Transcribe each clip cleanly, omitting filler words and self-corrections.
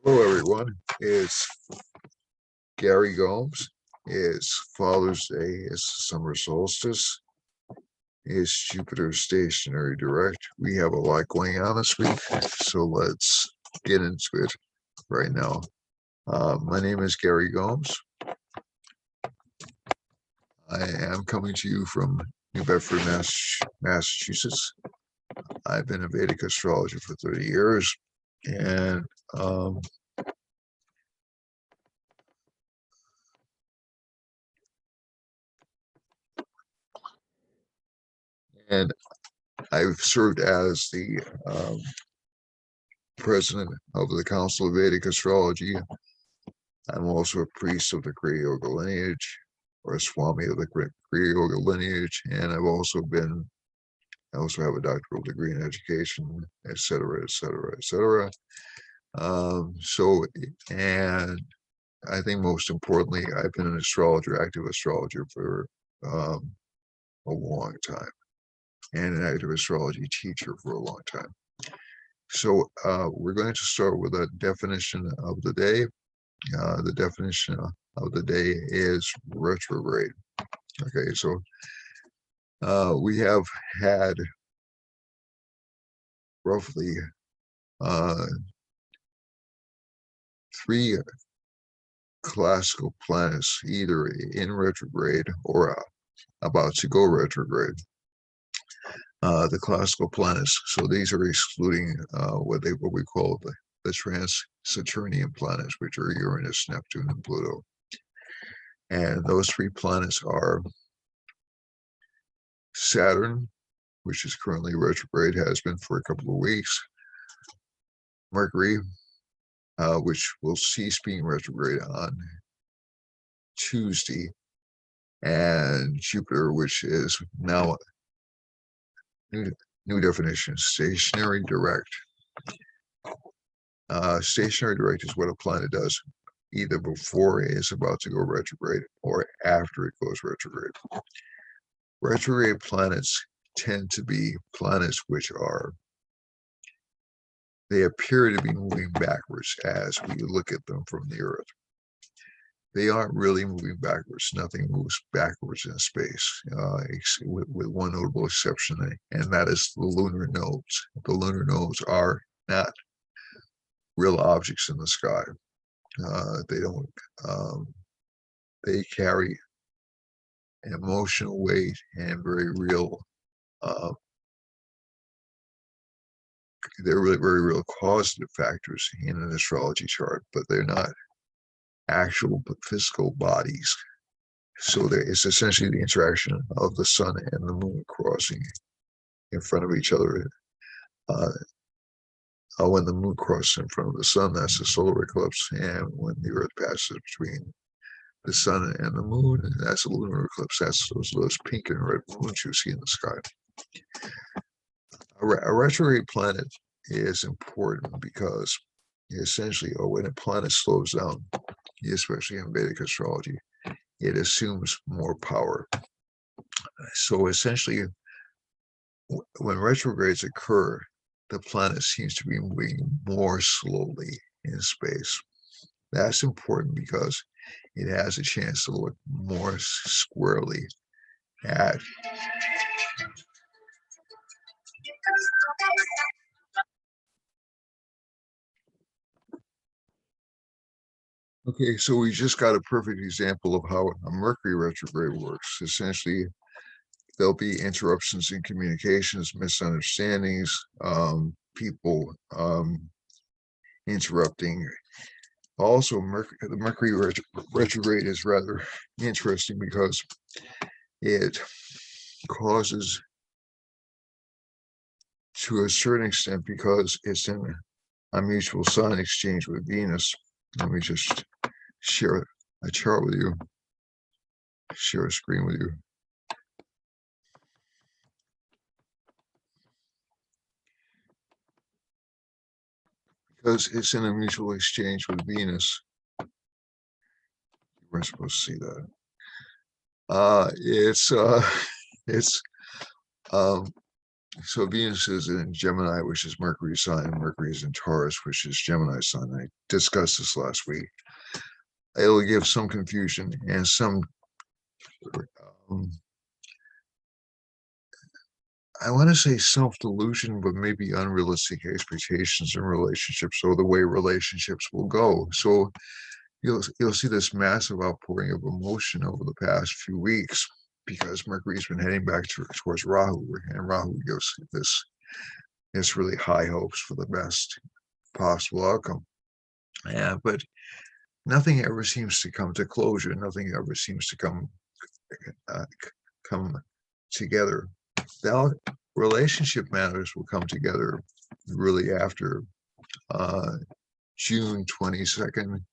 Hello, everyone. It's Gary Gomes. It's Father's Day. It's summer solstice. It's Jupiter stationary direct. We have a lot going on this week, so let's get into it right now. My name is Gary Gomes. I am coming to you from New Bedford, Massachusetts. I've been a Vedic astrologer for 30 years, and I've served as the president of the Council of Vedic Astrology. I'm also a priest of the Kriya Yoga lineage, or a Swami of the Kriya Yoga lineage, and I also have a doctoral degree in education, etc., etc., etc. And I think most importantly, I've been an astrologer, active astrologer for a long time, and an active astrology teacher for a long time. So we're going to start with a definition of the day. The definition of the day is retrograde. Okay, so we have had roughly 3 classical planets either in retrograde or about to go retrograde. The classical planets, so these are excluding what we call the trans-Saturnian planets, which are Uranus, Neptune, and Pluto. And those 3 planets are Saturn, which is currently retrograde, has been for a couple of weeks. Mercury, which will cease being retrograde on Tuesday. And Jupiter, which is now new definition, stationary direct. Stationary direct is what a planet does either before it's about to go retrograde or after it goes retrograde. Retrograde planets tend to be planets which they appear to be moving backwards as we look at them from the Earth. They aren't really moving backwards. Nothing moves backwards in space, with one notable exception, and that is the lunar nodes. The lunar nodes are not real objects in the sky. They don't. They carry an emotional weight and very real. They're really very real causative factors in an astrology chart, but they're not actual physical bodies. So it's essentially the interaction of the sun and the moon crossing in front of each other. When the moon crosses in front of the sun, that's a solar eclipse, and when the Earth passes between the sun and the moon, that's a lunar eclipse. That's those pink and red moons you see in the sky. A retrograde planet is important because essentially, when a planet slows down, especially in Vedic astrology, it assumes more power. So essentially, when retrogrades occur, the planet seems to be moving more slowly in space. That's important because it has a chance to look more squarely at Okay, so we just got a perfect example of how a Mercury retrograde works. Essentially, there'll be interruptions in communications, misunderstandings, people interrupting. Also, the Mercury retrograde is rather interesting because it causes, to a certain extent, because it's in a mutual sign exchange with Venus. Let me just share a chart with you, share a screen with you. Because it's in a mutual exchange with Venus. You weren't supposed to see that. It's So Venus is in Gemini, which is Mercury's sign, and Mercury is in Taurus, which is Gemini's sign. I discussed this last week. It'll give some confusion and some, um, I want to say self-delusion, but maybe unrealistic expectations in relationships, or the way relationships will go. So you'll see this massive outpouring of emotion over the past few weeks because Mercury's been heading back towards Rahu, and Rahu gives this really high hopes for the best possible outcome. Yeah, but nothing ever seems to come to closure. Nothing ever seems to come together. Now, relationship matters will come together really after June 22nd,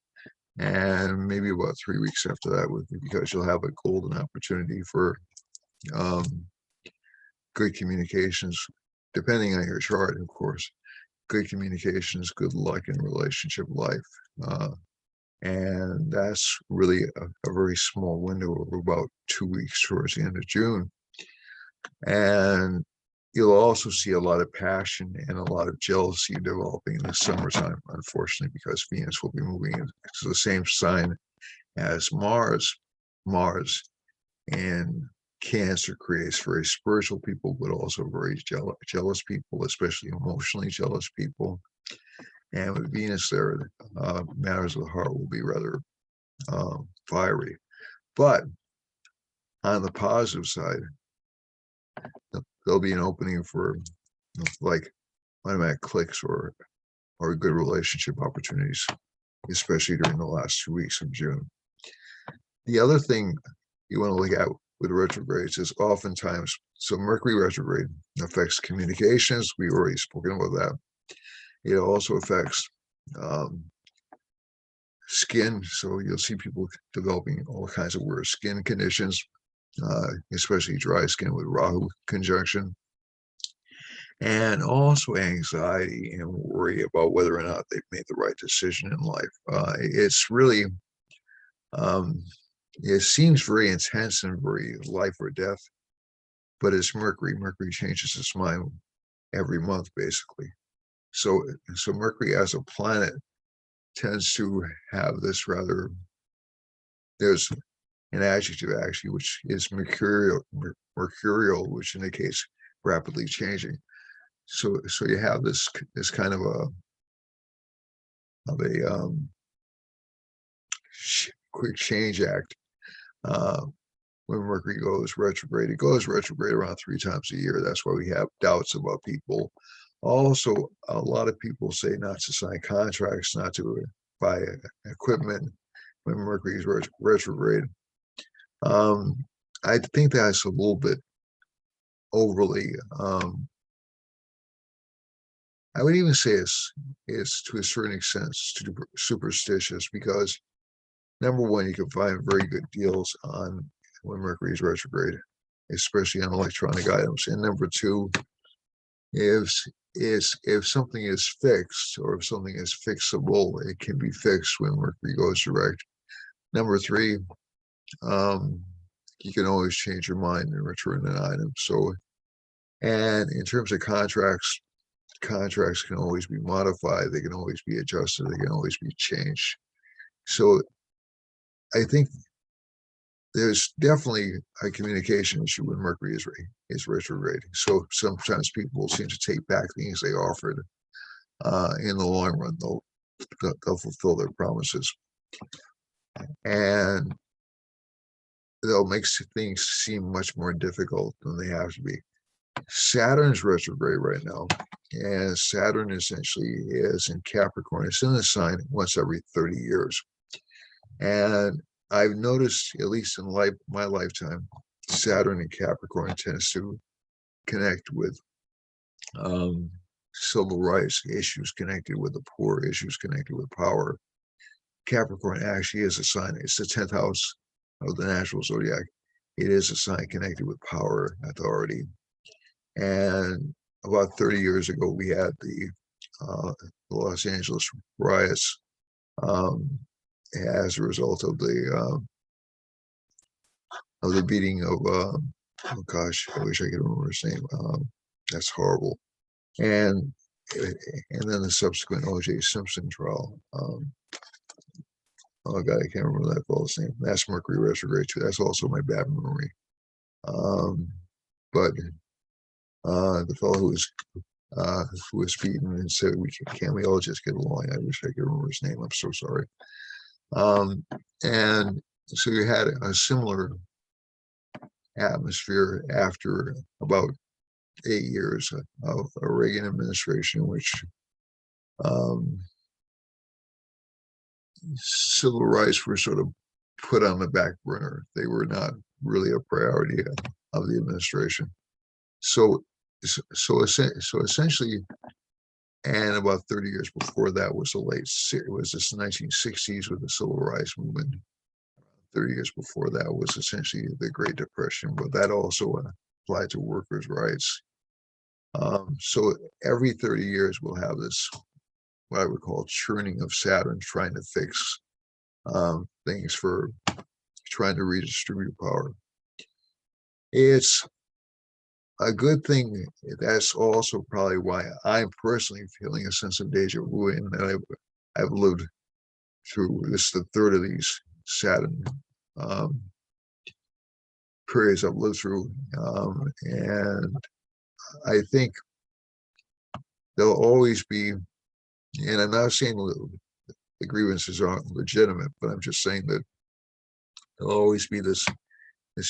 and maybe about 3 weeks after that, because you'll have a golden opportunity for good communications, depending on your chart, of course. Good communications, good luck in relationship life. And that's really a very small window of about 2 weeks towards the end of June. And you'll also see a lot of passion and a lot of jealousy developing in the summertime, unfortunately, because Venus will be moving into the same sign as Mars. Mars in Cancer creates very spiritual people, but also very jealous people, especially emotionally jealous people. And with Venus there, matters of the heart will be rather fiery. But on the positive side, there'll be an opening for like automatic clicks or good relationship opportunities, especially during the last 2 weeks of June. The other thing you want to look at with retrogrades is oftentimes, so Mercury retrograde affects communications. We've already spoken about that. It also affects skin. So you'll see people developing all kinds of weird skin conditions, especially dry skin with Rahu conjunction. And also anxiety and worry about whether or not they've made the right decision in life. It's really, it seems very intense and very life or death, but it's Mercury. Mercury changes its mind every month, basically. So Mercury as a planet tends to have this rather, there's an adjective actually, which is mercurial, which indicates rapidly changing. So you have this kind of a quick change act when Mercury goes retrograde. It goes retrograde around 3 times a year. That's why we have doubts about people. Also, a lot of people say not to sign contracts, not to buy equipment when Mercury is retrograde. I think that's a little bit overly, I would even say it's to a certain extent superstitious, because number one, you can find very good deals on when Mercury is retrograde, especially on electronic items. And number two, if something is fixed, or if something is fixable, it can be fixed when Mercury goes direct. Number three, you can always change your mind and return an item. So, and in terms of contracts can always be modified. They can always be adjusted. They can always be changed. So I think there's definitely a communication issue when Mercury is retrograde. So sometimes people seem to take back things they offered. In the long run, they'll fulfill their promises, and they'll make things seem much more difficult than they have to be. Saturn's retrograde right now, and Saturn essentially is in Capricorn. It's in the sign once every 30 years. And I've noticed, at least in my lifetime, Saturn in Capricorn tends to connect with civil rights issues, connected with the poor, issues connected with power. Capricorn actually is a sign. It's the 10th house of the natural zodiac. It is a sign connected with power, authority. And about 30 years ago, we had the Los Angeles riots as a result of the beating of, oh gosh, I wish I could remember his name. That's horrible. And then the subsequent O.J. Simpson trial. Oh God, I can't remember that fellow's name. That's Mercury retrograde too. That's also my bad memory. But the fellow who was beaten and said, "Can't we all just get along?" I wish I could remember his name. I'm so sorry. And so you had a similar atmosphere after about 8 years of a Reagan administration, which civil rights were sort of put on the back burner. They were not really a priority of the administration. So essentially, and about 30 years before that was it was this 1960s with the civil rights movement. 30 years before that was essentially the Great Depression, but that also applied to workers' rights. So every 30 years we'll have this, what I would call churning of Saturn, trying to fix things for trying to redistribute power. It's a good thing. That's also probably why I'm personally feeling a sense of deja vu, and that I've lived through this, the third of these Saturn periods I've lived through, and I think there'll always be, and I'm not saying the grievances aren't legitimate, but I'm just saying that there'll always be this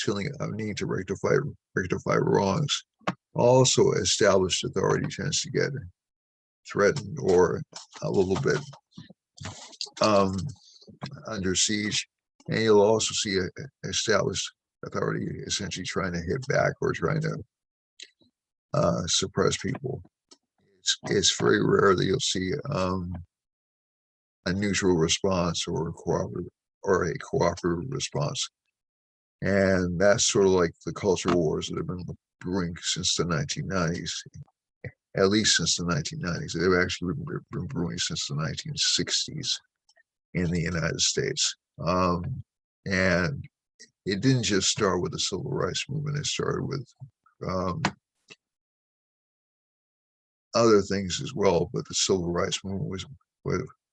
feeling of need to rectify wrongs. Also, established authority tends to get threatened or a little bit under siege, and you'll also see established authority essentially trying to hit back or trying to suppress people. It's very rare that you'll see a neutral response or a cooperative response. And that's sort of like the culture wars that have been brewing since the 1990s, at least since the 1990s. They've actually been brewing since the 1960s in the United States. And it didn't just start with the civil rights movement. It started with other things as well, but the civil rights movement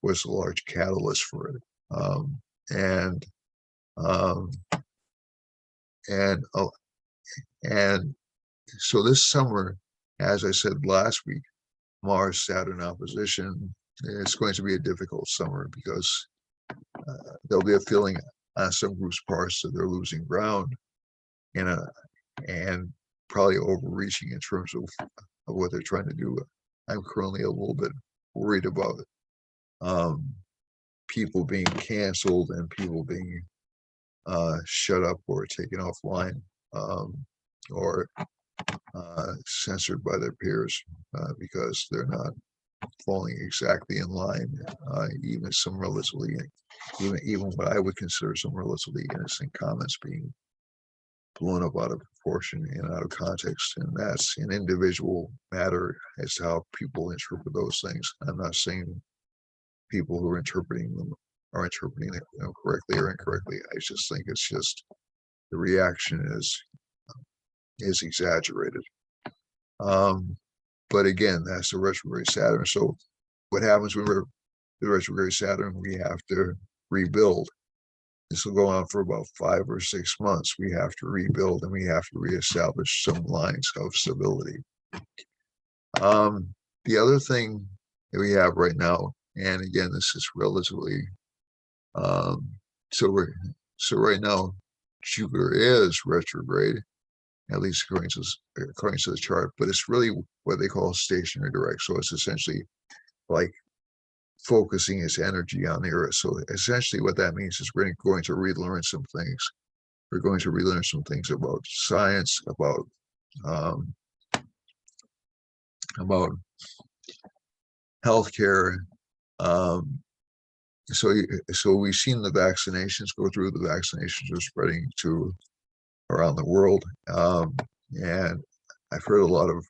was a large catalyst for it. And so this summer, as I said last week, Mars-Saturn opposition, it's going to be a difficult summer because there'll be a feeling on some groups' parts that they're losing ground and probably overreaching in terms of what they're trying to do. I'm currently a little bit worried about people being canceled and people being shut up or taken offline or censored by their peers because they're not falling exactly in line. Even what I would consider some relatively innocent comments being blown up out of proportion and out of context, and that's an individual matter as to how people interpret those things. I'm not saying people who are interpreting them are interpreting it correctly or incorrectly. I just think it's just the reaction is exaggerated. But again, that's the retrograde Saturn. So what happens when we're the retrograde Saturn? We have to rebuild. This will go on for about 5 or 6 months. We have to rebuild and we have to reestablish some lines of stability. The other thing that we have right now, and again, this is relatively so right now, Jupiter is retrograde, at least according to the chart, but it's really what they call stationary direct. So it's essentially like focusing its energy on the Earth. So essentially what that means is we're going to relearn some things. We're going to relearn some things about science, about healthcare. So we've seen the vaccinations go through. The vaccinations are spreading to around the world, and I've heard a lot of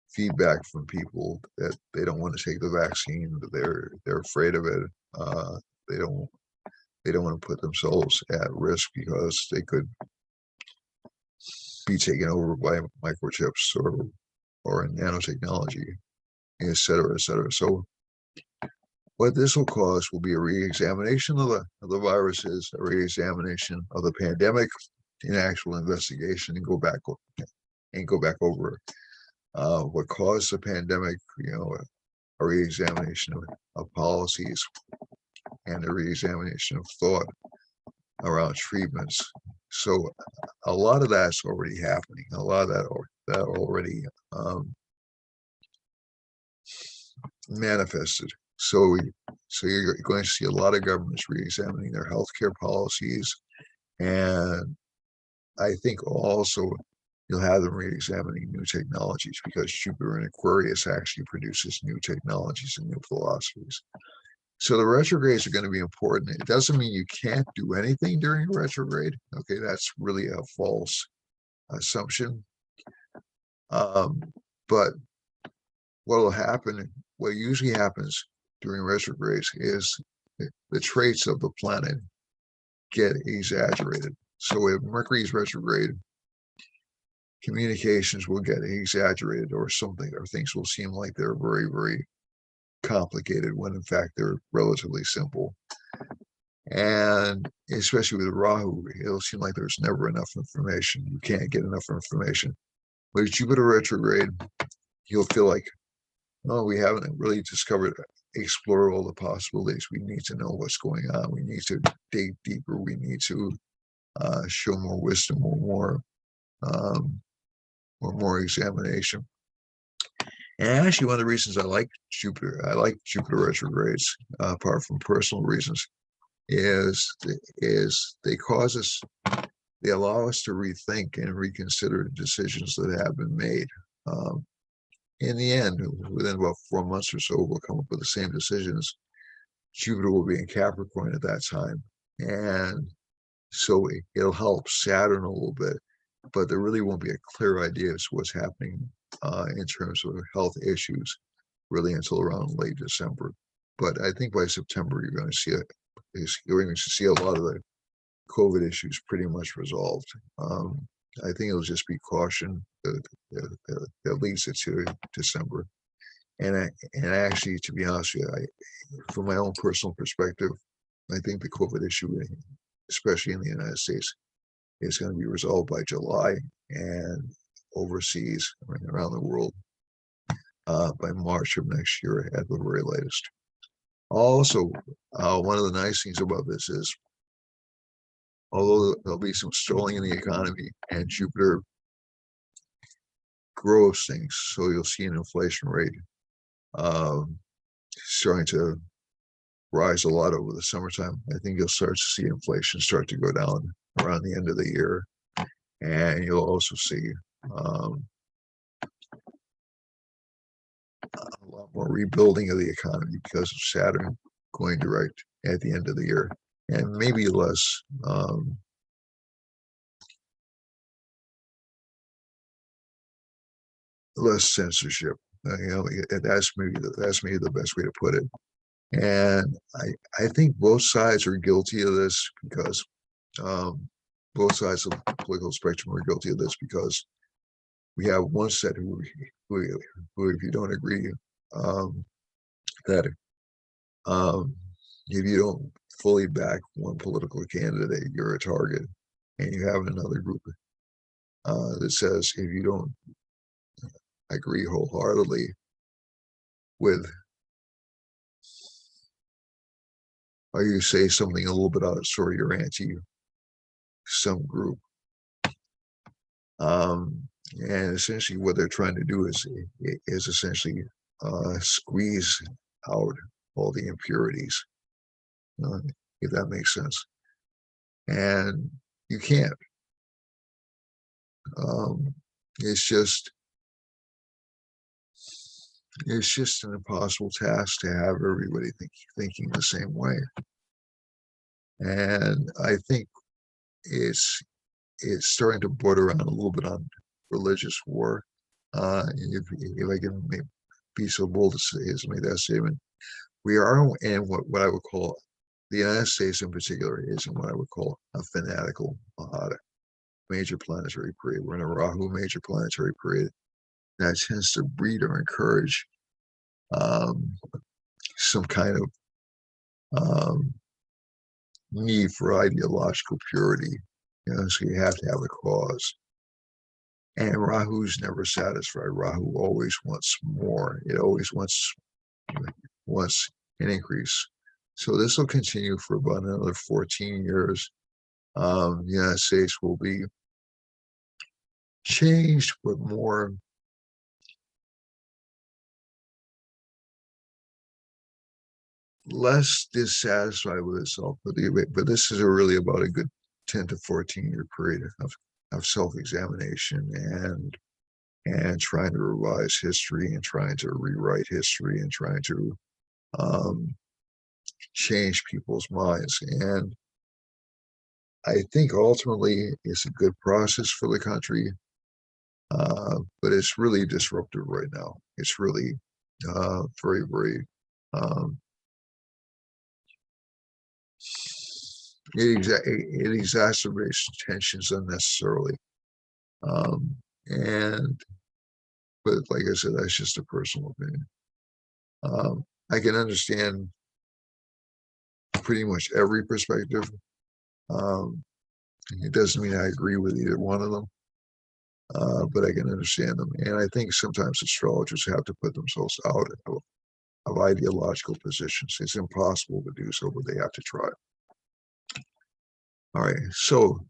feedback from people that they don't want to take the vaccine, but they're afraid of it. They don't want to put themselves at risk because they could be taken over by microchips or in nanotechnology, et cetera, et cetera. So what this will cause will be a re-examination of the viruses, a re-examination of the pandemic, an actual investigation, and go back over what caused the pandemic, a re-examination of policies and a re-examination of thought around treatments. So a lot of that's already happening. A lot of that already manifested. So you're going to see a lot of governments re-examining their healthcare policies, and I think also you'll have them re-examining new technologies, because Jupiter in Aquarius actually produces new technologies and new philosophies. So the retrogrades are going to be important. It doesn't mean you can't do anything during a retrograde. Okay, that's really a false assumption. But what will happen, what usually happens during retrogrades, is the traits of the planet get exaggerated. So if Mercury's retrograde, communications will get exaggerated, or something, or things will seem like they're very, very complicated when in fact they're relatively simple. And especially with Rahu, it'll seem like there's never enough information. You can't get enough information. With Jupiter retrograde, you'll feel like, oh, we haven't really explored all the possibilities. We need to know what's going on. We need to dig deeper. We need to show more wisdom, or more examination. And actually, one of the reasons I like Jupiter retrogrades, apart from personal reasons, is they allow us to rethink and reconsider decisions that have been made. In the end, within about 4 months or so, we'll come up with the same decisions. Jupiter will be in Capricorn at that time, and so it'll help Saturn a little bit, but there really won't be a clear idea as to what's happening in terms of health issues really until around late December. But I think by September you're going to see a lot of the COVID issues pretty much resolved. I think it'll just be caution that leads it to December. And actually, to be honest with you, from my own personal perspective, I think the COVID issue, especially in the United States, is going to be resolved by July, and overseas, around the world, by March of next year at the very latest. Also, one of the nice things about this is, although there'll be some stalling in the economy, and Jupiter grows things, so you'll see an inflation rate starting to rise a lot over the summertime. I think you'll start to see inflation start to go down around the end of the year, and you'll also see a lot more rebuilding of the economy because of Saturn going direct at the end of the year, and maybe less censorship. That's maybe the best way to put it. And I think both sides are guilty of this, because both sides of the political spectrum are guilty of this, because we have one set who if you don't agree, that if you don't fully back one political candidate, you're a target. And you have another group that says if you don't agree wholeheartedly with, or you say something a little bit out of sort, you're anti some group. And essentially what they're trying to do is essentially squeeze out all the impurities, if that makes sense. And you can't. It's just an impossible task to have everybody thinking the same way. And I think it's starting to border on a little bit on religious war. If I can be so bold as to make that statement, we are in what I would call, the United States in particular is in what I would call a fanatical major planetary period. We're in a Rahu major planetary period. that tends to breed or encourage some kind of need for ideological purity. So you have to have a cause. And Rahu's never satisfied. Rahu always wants more. It always wants an increase. So this will continue for about another 14 years. The United States will be changed, but more less dissatisfied with itself. But this is really about a good 10 to 14 year period of self-examination and trying to revise history and trying to rewrite history and trying to change people's minds. And I think ultimately it's a good process for the country, but it's really disruptive right now. It's really very, very, it exacerbates tensions unnecessarily. But like I said, that's just a personal opinion. I can understand pretty much every perspective. It doesn't mean I agree with either one of them, but I can understand them. And I think sometimes astrologers have to put themselves out of ideological positions. It's impossible to do so, but they have to try. All right, so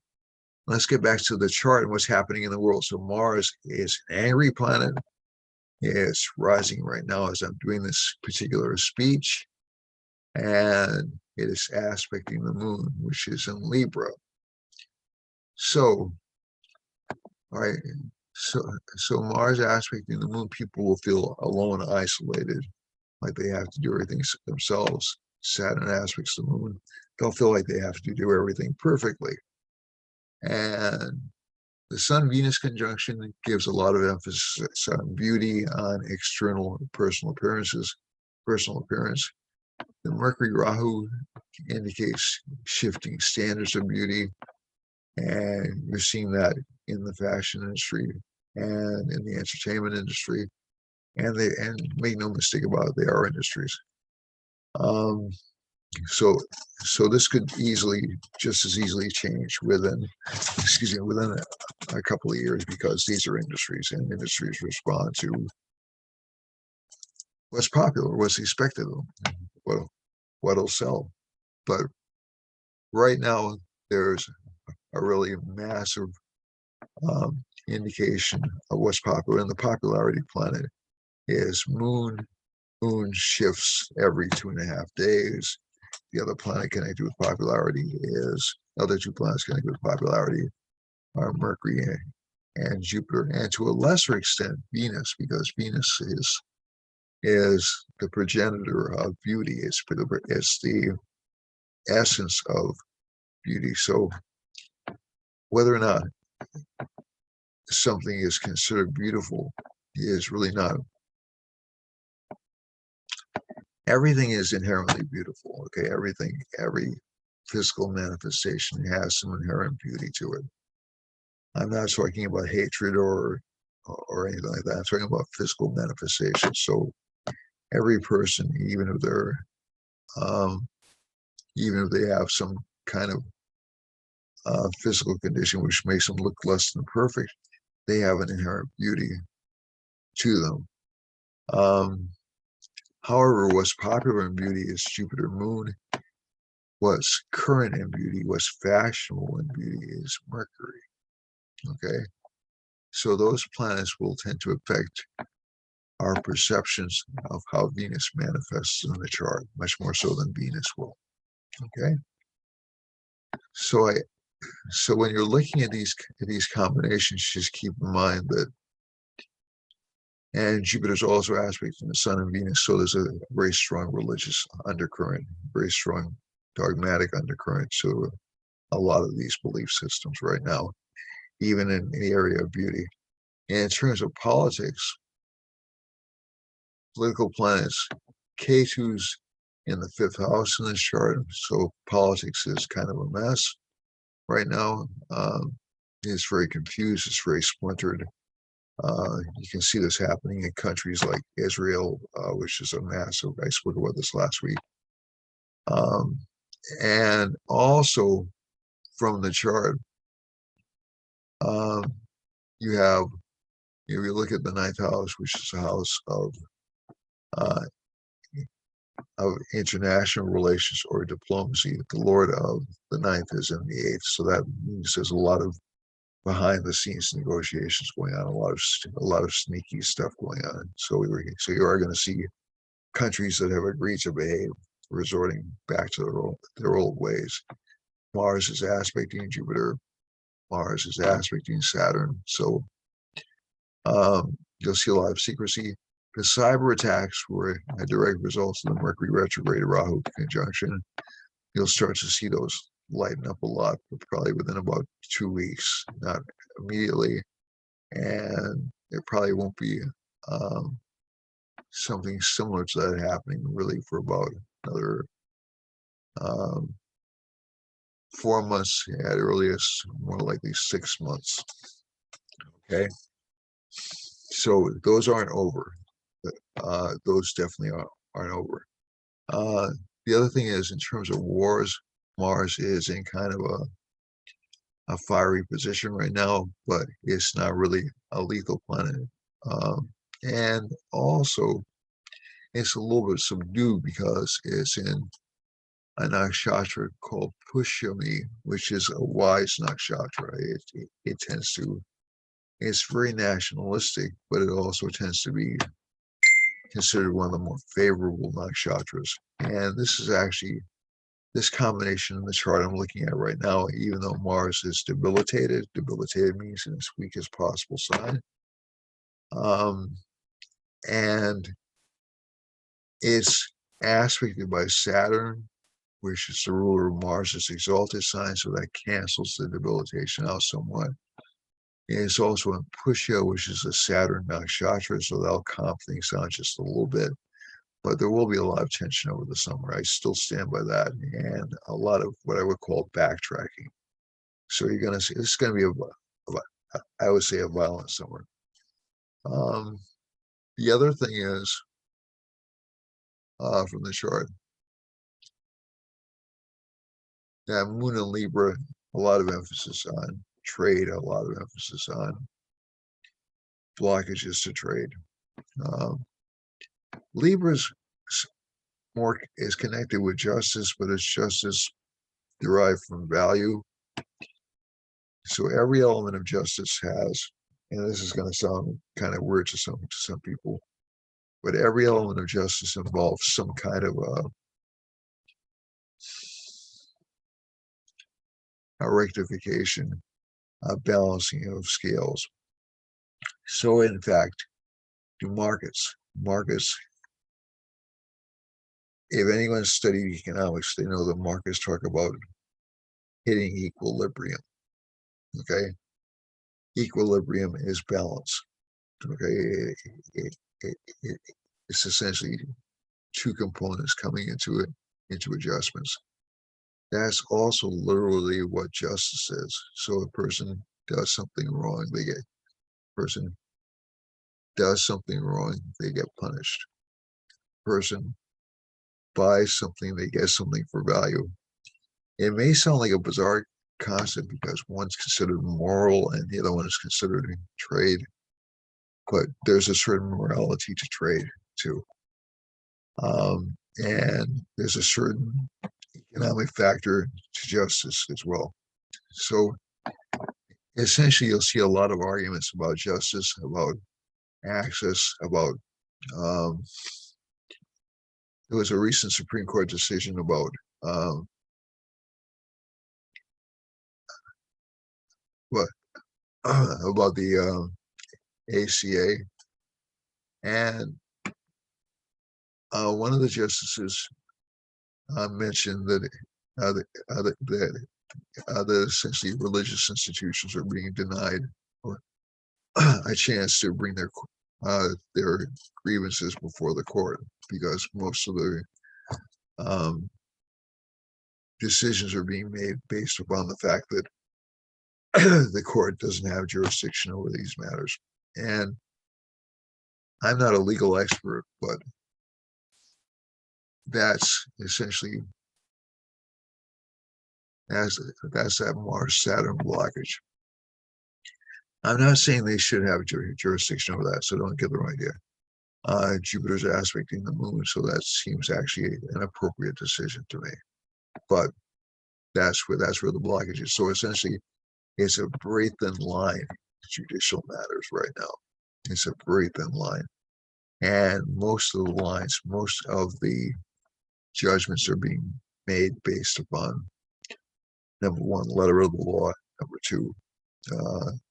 let's get back to the chart and what's happening in the world. So Mars is an angry planet. It's rising right now as I'm doing this particular speech, and it is aspecting the moon, which is in Libra. So, all right, so Mars aspecting the moon, people will feel alone, isolated, like they have to do everything themselves. Saturn aspects the moon, they'll feel like they have to do everything perfectly. And the Sun-Venus conjunction gives a lot of emphasis on beauty, on external personal appearance. The Mercury-Rahu indicates shifting standards of beauty, and you're seeing that in the fashion industry and in the entertainment industry, and make no mistake about it, they are industries. So this could just as easily change within a couple of years, because these are industries, and industries respond to what's popular, what's expected of them, what'll sell. But right now, there's a really massive indication of what's popular, and the popularity planet is moon. Moon shifts every 2.5 days. The other planet connected with popularity other two planets connected with popularity are Mercury and Jupiter, and to a lesser extent Venus, because Venus is the progenitor of beauty. It's the essence of beauty. So whether or not something is considered beautiful is really not. Everything is inherently beautiful. Okay, every physical manifestation has some inherent beauty to it. I'm not talking about hatred or anything like that. I'm talking about physical manifestations. So every person, even if they have some kind of physical condition which makes them look less than perfect, they have an inherent beauty to them. However, what's popular in beauty is Jupiter moon. What's current in beauty, what's fashionable in beauty is Mercury. Okay, so those planets will tend to affect our perceptions of how Venus manifests in the chart, much more so than Venus will. Okay, so when you're looking at these combinations, just keep in mind that, and Jupiter's also aspecting the Sun and Venus, so there's a very strong religious undercurrent, very strong dogmatic undercurrent to a lot of these belief systems right now, even in the area of beauty. And in terms of politics, political planets, Ketu's in the 5th house in this chart, so politics is kind of a mess right now. It's very confused, it's very splintered. You can see this happening in countries like Israel, which is a massive, I spoke about this last week. And also from the chart, you have, if you look at the ninth house, which is a house uh, of international relations or diplomacy, the Lord of the ninth is in the eighth. So that means there's a lot of behind the scenes negotiations going on, a lot of sneaky stuff going on. So you are going to see countries that have agreed to behave, resorting back to their old ways. Mars is aspecting Jupiter. Mars is aspecting Saturn. So you'll see a lot of secrecy. The cyber attacks were a direct result of the Mercury retrograde Rahu conjunction. You'll start to see those lighten up a lot, but probably within about 2 weeks, not immediately. And there probably won't be something similar to that happening really for about another 4 months at earliest, more likely 6 months. Okay, so those aren't over. Those definitely aren't over. The other thing is, in terms of wars, Mars is in kind of a fiery position right now, but it's not really a lethal planet. And also, it's a little bit subdued because it's in a nakshatra called Pushyami, which is a wise nakshatra. It tends to, it's very nationalistic, but it also tends to be considered one of the more favorable nakshatras. And this is actually, this combination in the chart I'm looking at right now, even though Mars is debilitated means in its weakest possible sign. And it's aspected by Saturn, which is the ruler of Mars' exalted sign, so that cancels the debilitation out somewhat. And it's also in Pushya, which is a Saturn nakshatra, so that'll calm things down just a little bit. But there will be a lot of tension over the summer. I still stand by that, and a lot of what I would call backtracking. So you're going to see, this is going to be I would say, a violent summer. The other thing is, from the chart, that Moon and Libra, a lot of emphasis on trade, a lot of emphasis on blockages to trade. Libra's more is connected with justice, but it's justice derived from value. So every element of justice has, and this is going to sound kind of weird to some people, but every element of justice involves some kind of a rectification, a balancing of scales. So in fact, do markets. If anyone's studied economics, they know that markets talk about hitting equilibrium. Okay, equilibrium is balance. Okay, it's essentially two components coming into adjustments. That's also literally what justice is. So a person does something wrong, they get punished. Person buys something, they get something for value. It may sound like a bizarre concept because one's considered moral and the other one is considered trade, but there's a certain morality to trade too. And there's a certain economic factor to justice as well. So essentially, you'll see a lot of arguments about justice, about access, about there was a recent Supreme Court decision about about the ACA, and one of the justices mentioned that that essentially religious institutions are being denied a chance to bring their grievances before the court because most of the decisions are being made based upon the fact that the court doesn't have jurisdiction over these matters. And I'm not a legal expert, but that's essentially that's that Mars Saturn blockage. I'm not saying they should have jurisdiction over that, so don't get the wrong idea. Jupiter's aspecting the moon, so that seems actually an appropriate decision to me. But that's where the blockage is. So essentially, it's a very thin line, judicial matters right now. It's a very thin line. And most of the judgments are being made based upon, number one, letter of the law, number two,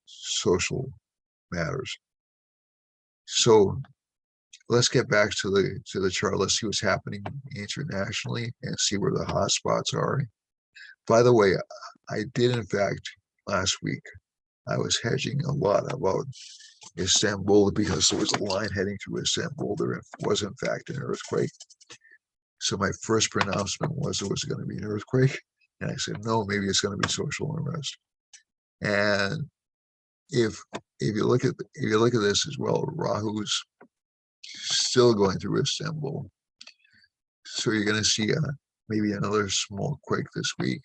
social matters. So let's get back to the chart. Let's see what's happening internationally and see where the hot spots are. By the way, I did, in fact, last week, I was hedging a lot about Istanbul because there was a line heading through Istanbul. There was, in fact, an earthquake. So my first pronouncement was it was going to be an earthquake. And I said, no, maybe it's going to be social unrest. And if you look at this as well, Rahu's still going through Istanbul. So you're going to see maybe another small quake this week,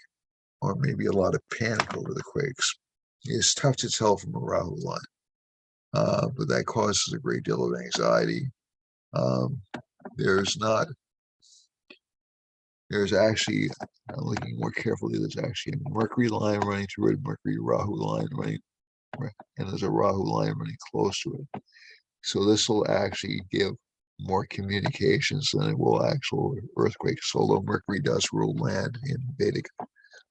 or maybe a lot of panic over the quakes. It's tough to tell from a Rahu line, but that causes a great deal of anxiety. There's actually, I'm looking more carefully, there's actually a Mercury line running through it, Mercury Rahu line running, and there's a Rahu line running close to it. So this will actually give more communications than it will actual earthquakes, although Mercury does rule land in Vedic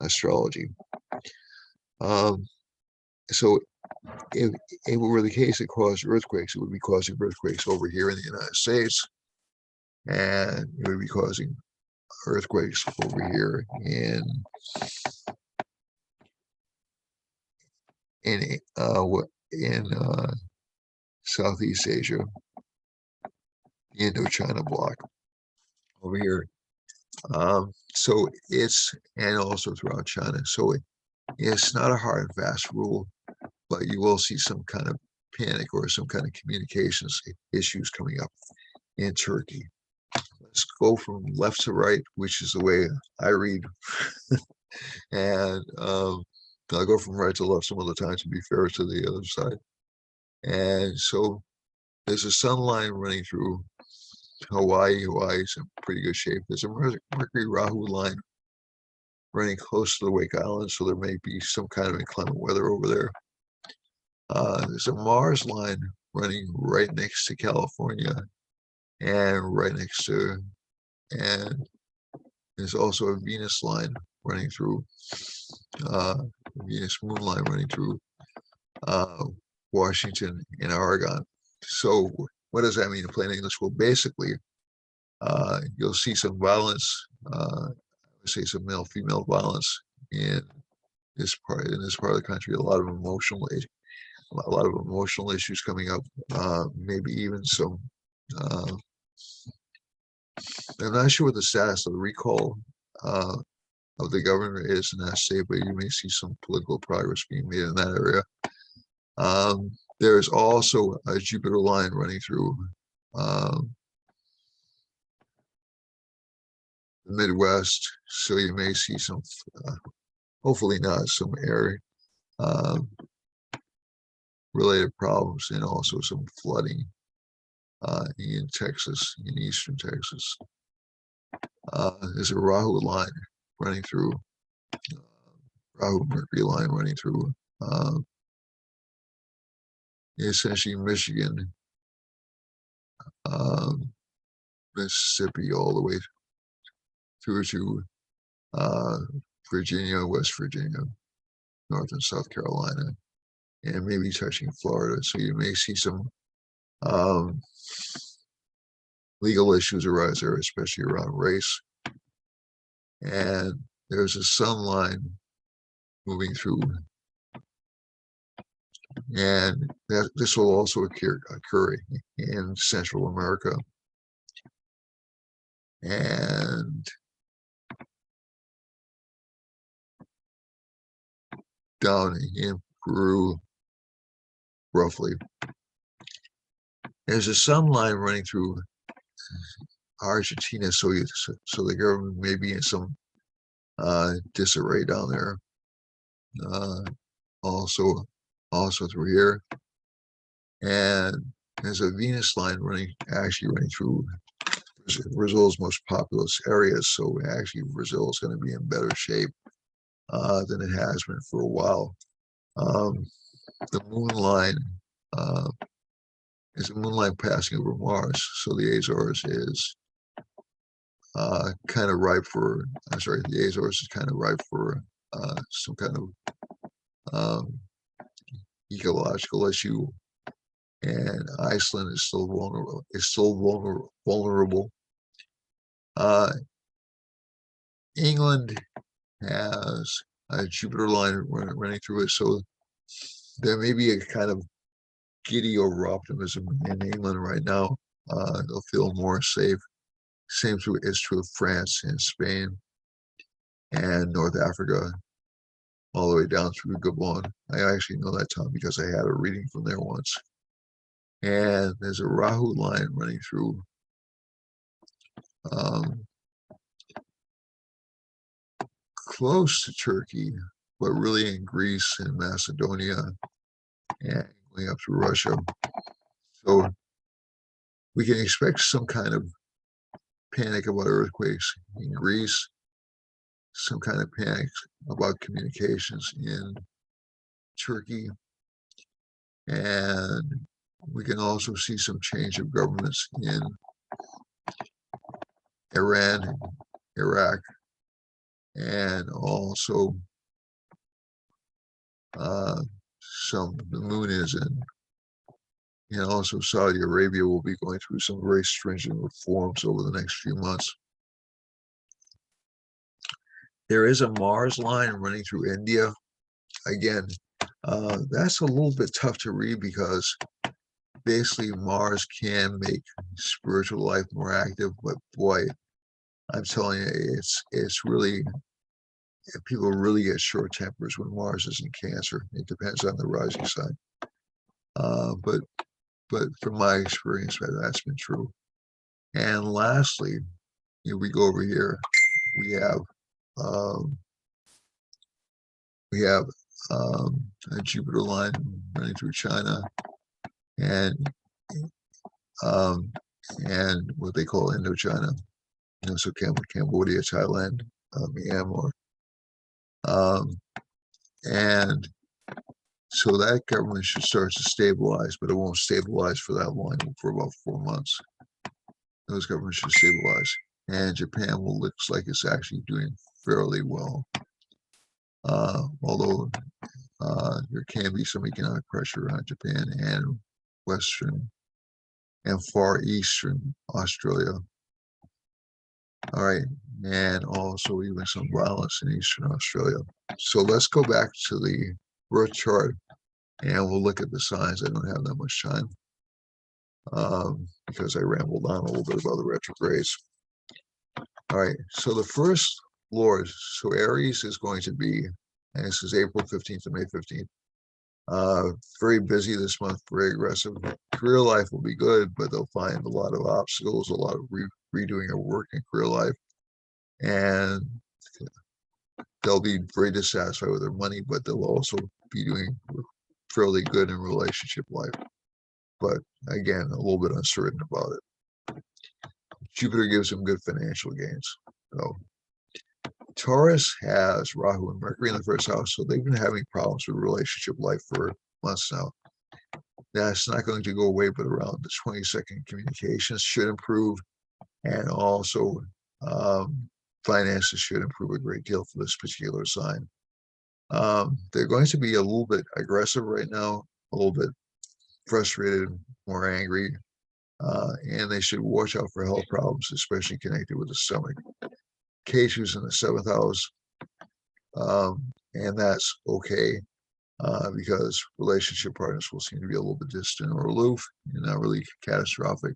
astrology. So if it were the case it caused earthquakes, it would be causing earthquakes over here in the United States, and it would be causing earthquakes over here in Southeast Asia, the Indochina block over here. So it's, and also throughout China. So it's not a hard and fast rule, but you will see some kind of panic or some kind of communications issues coming up in Turkey. Let's go from left to right, which is the way I read. And I'll go from right to left some other times to be fair to the other side. And so there's a sun line running through Hawaii. Hawaii's in pretty good shape. There's a Mercury Rahu line running close to the Wake Islands, so there may be some kind of inclement weather over there. There's a Mars line running right next to California and right next to, and there's also a Venus line running through, Venus moon line running through Washington and Oregon. So what does that mean in plain English? Well, basically, you'll see some violence, I would say some male-female violence in this part of the country. A lot of emotional issues coming up. Maybe even some. I'm not sure what the status of the recall of the government is in that state, but you may see some political progress being made in that area. There's also a Jupiter line running through the Midwest, so you may see some, hopefully not, some air related problems, and also some flooding in Texas, in eastern Texas. There's a Rahu line running through, Rahu Mercury line running through essentially Michigan, Mississippi, all the way through to Virginia, West Virginia, North and South Carolina, and maybe touching Florida. So you may see some legal issues arise there, especially around race. And there's a sun line moving through, and this will also occur in Central America. And down in Peru, roughly. There's a sun line running through Argentina, so the government may be in some disarray down there. Also through here, and there's a Venus line actually running through Brazil's most populous areas. So actually, Brazil is going to be in better shape than it has been for a while. The moon line is a moon line passing over Mars, so the Azores is kind of ripe for. I'm sorry, the Azores is kind of ripe for some kind of ecological issue, and Iceland is still vulnerable. England has a Jupiter line running through it, so there may be a kind of giddy over optimism in England right now. They'll feel more safe. Same is true of France and Spain and North Africa, all the way down through Gabon. I actually know that town because I had a reading from there once. And there's a Rahu line running through close to Turkey, but really in Greece and Macedonia and going up through Russia. So we can expect some kind of panic about earthquakes in Greece, some kind of panic about communications in Turkey, and we can also see some change of governments in Iran, Iraq, and also the moon is in, and also Saudi Arabia will be going through some very stringent reforms over the next few months. There is a Mars line running through India. Again, that's a little bit tough to read because basically Mars can make spiritual life more active, but boy, I'm telling you, it's really, people really get short tempers when Mars is in Cancer. It depends on the rising sign. But from my experience, that's been true. And lastly, we go over here. We have a Jupiter line running through China, and what they call Indochina. So Cambodia, Thailand, Myanmar, and so that government should start to stabilize, but it won't stabilize for that long, for about 4 months. Those governments should stabilize, and Japan looks like it's actually doing fairly well, although there can be some economic pressure on Japan and Western and Far Eastern Australia. All right, and also even some violence in Eastern Australia. So let's go back to the birth chart, and we'll look at the signs. I don't have that much time because I rambled on a little bit about the retrogrades. All right, so the first Lord, so Aries is going to be, and this is April 15th to May 15th. Very busy this month, very aggressive. Career life will be good, but they'll find a lot of obstacles, a lot of redoing of work in career life, and they'll be very dissatisfied with their money, but they'll also be doing fairly good in relationship life. But again, a little bit uncertain about it. Jupiter gives them good financial gains. So Taurus has Rahu and Mercury in the first house, so they've been having problems with relationship life for months now. That's not going to go away, but around the 22nd, communications should improve, and also finances should improve a great deal for this particular sign. They're going to be a little bit aggressive right now, a little bit frustrated, more angry, and they should watch out for health problems, especially connected with the stomach. Ketu's in the 7th house, and that's okay because relationship partners will seem to be a little bit distant or aloof and not really catastrophic.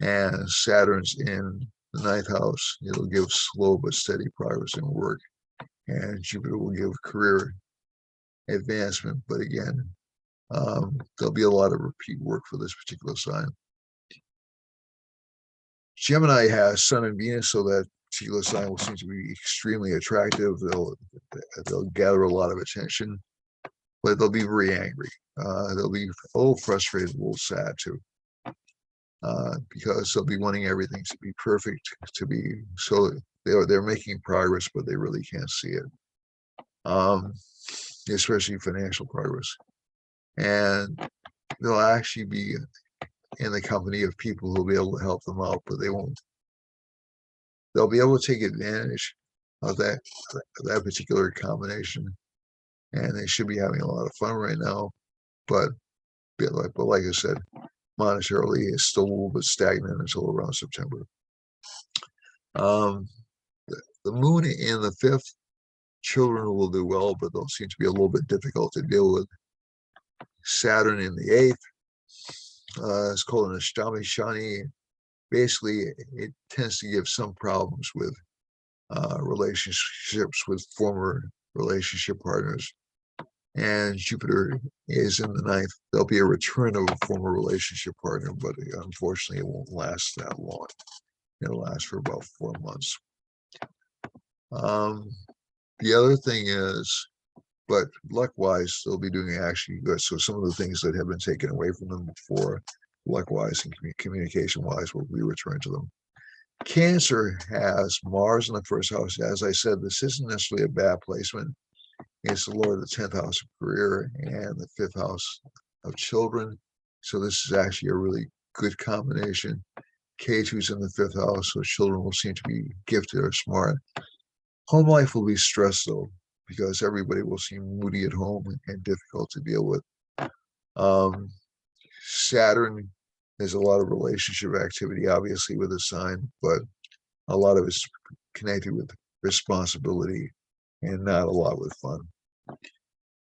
And Saturn's in the 9th house. It'll give slow but steady progress in work, and Jupiter will give career advancement, but again, There'll be a lot of repeat work for this particular sign. Gemini has Sun and Venus, so that particular sign will seem to be extremely attractive. They'll gather a lot of attention, but they'll be very angry. They'll be a little frustrated, a little sad too, because they'll be wanting everything to be perfect, to be so they're making progress, but they really can't see it, especially financial progress. And they'll actually be in the company of people who'll be able to help them out, but they won't. They'll be able to take advantage of that particular combination, and they should be having a lot of fun right now. But like I said, monetarily, it's still a little bit stagnant until around September. The moon in the fifth, children will do well, but they'll seem to be a little bit difficult to deal with. Saturn in the eighth, it's called an Ashtami Shani. Basically, it tends to give some problems with relationships with former relationship partners. And Jupiter is in the ninth. There'll be a return of a former relationship partner, but unfortunately, it won't last that long. It'll last for about 4 months. The other thing is, but luck-wise, they'll be doing actually good. So some of the things that have been taken away from them before, luck-wise and communication-wise, will be returned to them. Cancer has Mars in the first house. As I said, this isn't necessarily a bad placement. It's the Lord of the 10th house of career and the 5th house of children. So this is actually a really good combination. K2's in the 5th house, so children will seem to be gifted or smart. Home life will be stressed though, because everybody will seem moody at home and difficult to deal with. Saturn, there's a lot of relationship activity, obviously, with the sign, but a lot of it's connected with responsibility and not a lot with fun.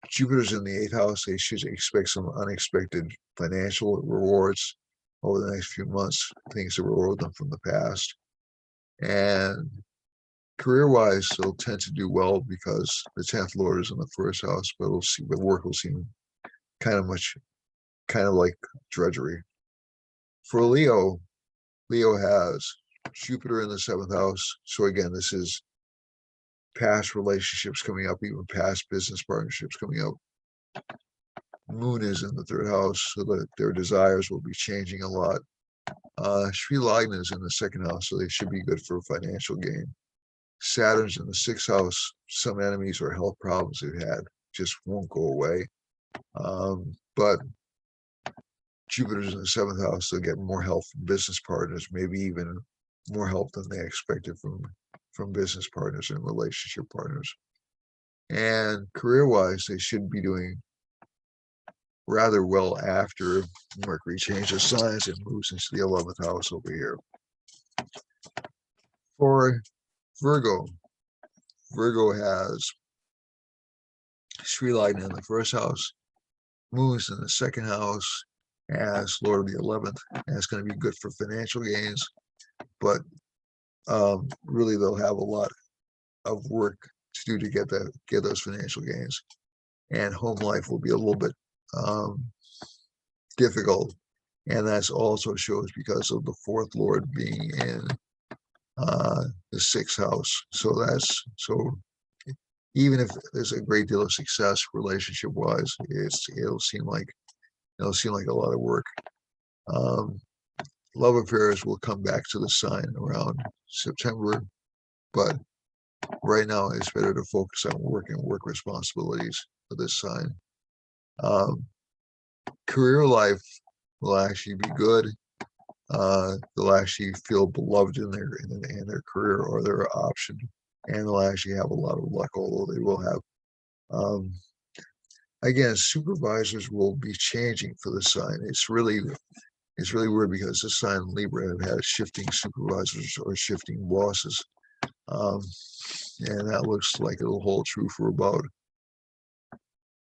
Jupiter's in the 8th house. They should expect some unexpected financial rewards over the next few months, things that reward them from the past. And career-wise, they'll tend to do well because the 10th Lord is in the first house, but the work will seem kind of like drudgery. For Leo, Leo has Jupiter in the 7th house. So again, this is past relationships coming up, even past business partnerships coming up. Moon is in the 3rd house, so that their desires will be changing a lot. Sri Lagna is in the 2nd house, so they should be good for financial gain. Saturn's in the 6th house. Some enemies or health problems they've had just won't go away. But Jupiter's in the 7th house. They'll get more help from business partners, maybe even more help than they expected from business partners and relationship partners. And career-wise, they should be doing rather well after Mercury changes signs and moves into the 11th house over here. For Virgo, Virgo has Sri Lagna in the 1st house, moves in the 2nd house as Lord of the 11th, and it's going to be good for financial gains, but really they'll have a lot of work to do to get those financial gains, and home life will be a little bit difficult, and that's also shows because of the 4th Lord being in the 6th house. So even if there's a great deal of success relationship wise, it'll seem like a lot of work. Love affairs will come back to the sign around September, but right now it's better to focus on work and work responsibilities for this sign. Career life will actually be good. They'll actually feel beloved in their career or their option, and they'll actually have a lot of luck, although they will have again, supervisors will be changing for the sign. It's really weird because this sign Libra have had shifting supervisors or shifting bosses, and that looks like it'll hold true for about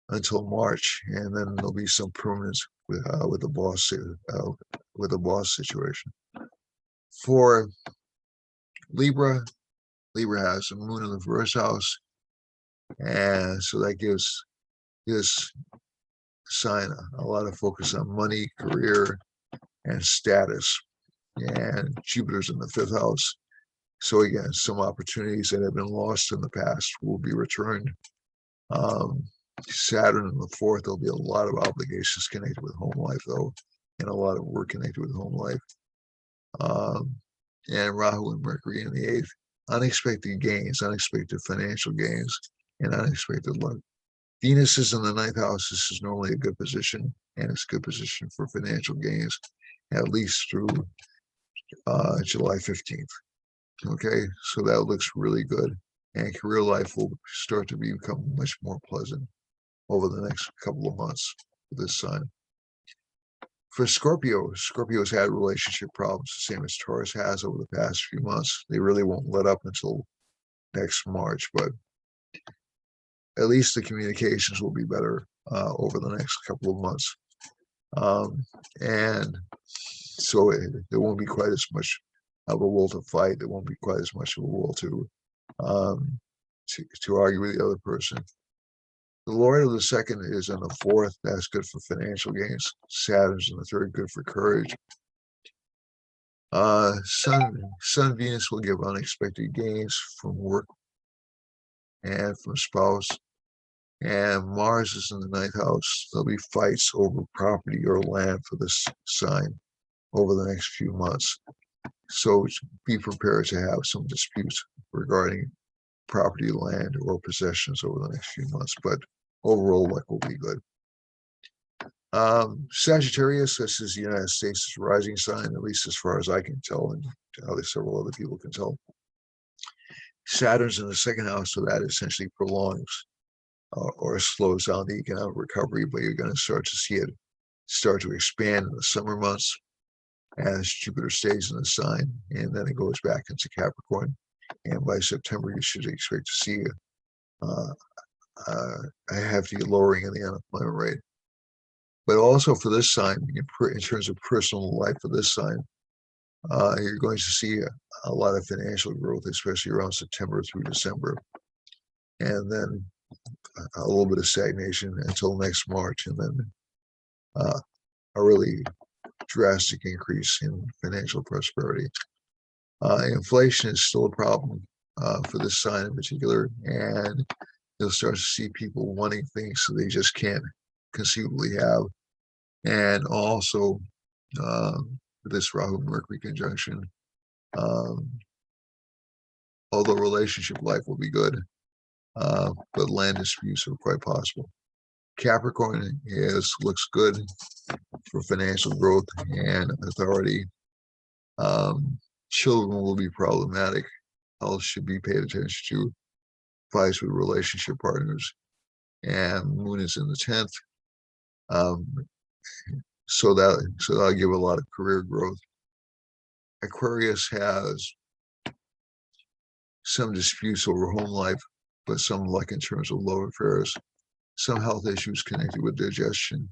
until March, and then there'll be some permanence with the boss situation. For Libra, Libra has a moon in the 1st house, and so that gives sign, a lot of focus on money, career, and status. And Jupiter's in the 5th house. So again, some opportunities that have been lost in the past will be returned. Saturn in the 4th, there'll be a lot of obligations connected with home life, though, and a lot of work connected with home life. And Rahu and Mercury in the 8th, unexpected gains, unexpected financial gains, and unexpected luck. Venus is in the 9th house. This is normally a good position, and it's a good position for financial gains, at least through July 15th. Okay, so that looks really good. And career life will start to become much more pleasant over the next couple of months for this sign. For Scorpio, Scorpio's had relationship problems, the same as Taurus has over the past few months. They really won't let up until next March, but at least the communications will be better over the next couple of months. And so there won't be quite as much of a will to fight. There won't be quite as much of a will to argue with the other person. The Lord of the 2nd is in the 4th. That's good for financial gains. Saturn's in the 3rd, good for courage. Sun Venus will give unexpected gains from work and from spouse. And Mars is in the 9th house. There'll be fights over property or land for this sign over the next few months. So be prepared to have some disputes regarding property, land, or possessions over the next few months. But overall, luck will be good. Sagittarius, this is the United States' rising sign, at least as far as I can tell, and several other people can tell. Saturn's in the 2nd house, so that essentially prolongs or slows down the economic recovery, but you're going to start to see it start to expand in the summer months as Jupiter stays in the sign, and then it goes back into Capricorn. And by September, you should expect to see a hefty lowering in the unemployment rate. But also for this sign, in terms of personal life for this sign, you're going to see a lot of financial growth, especially around September through December. And then a little bit of stagnation until next March, and then a really drastic increase in financial prosperity. Inflation is still a problem for this sign in particular, and you'll start to see people wanting things that they just can't conceivably have. And also, this Rahu-Mercury conjunction, although relationship life will be good, but land disputes are quite possible. Capricorn looks good for financial growth and authority. Children will be problematic. Health should be paid attention to. Fights with relationship partners. And Moon is in the 10th. So that'll give a lot of career growth. Aquarius has some disputes over home life, but some luck in terms of love affairs, some health issues connected with digestion,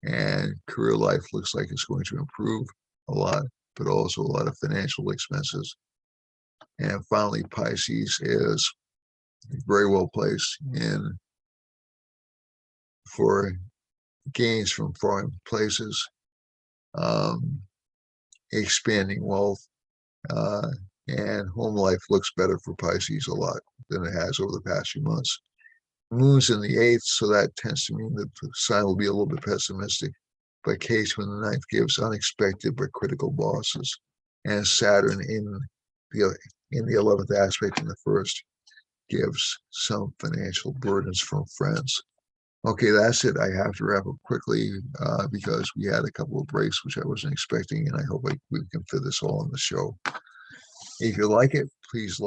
and career life looks like it's going to improve a lot, but also a lot of financial expenses. And finally, Pisces is very well placed for gains from foreign places, expanding wealth, and home life looks better for Pisces a lot than it has over the past few months. Moon's in the 8th, so that tends to mean that the sign will be a little bit pessimistic. But K2 in the 9th gives unexpected but critical bosses, and Saturn in the 11th aspect in the 1st gives some financial burdens from friends. Okay, that's it. I have to wrap up quickly because we had a couple of breaks which I wasn't expecting, and I hope we can fit this all in the show. If you like it, please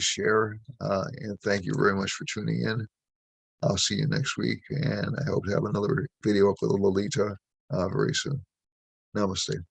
share, and thank you very much for tuning in. I'll see you next week, and I hope to have another video up with Lolita very soon. Namaste.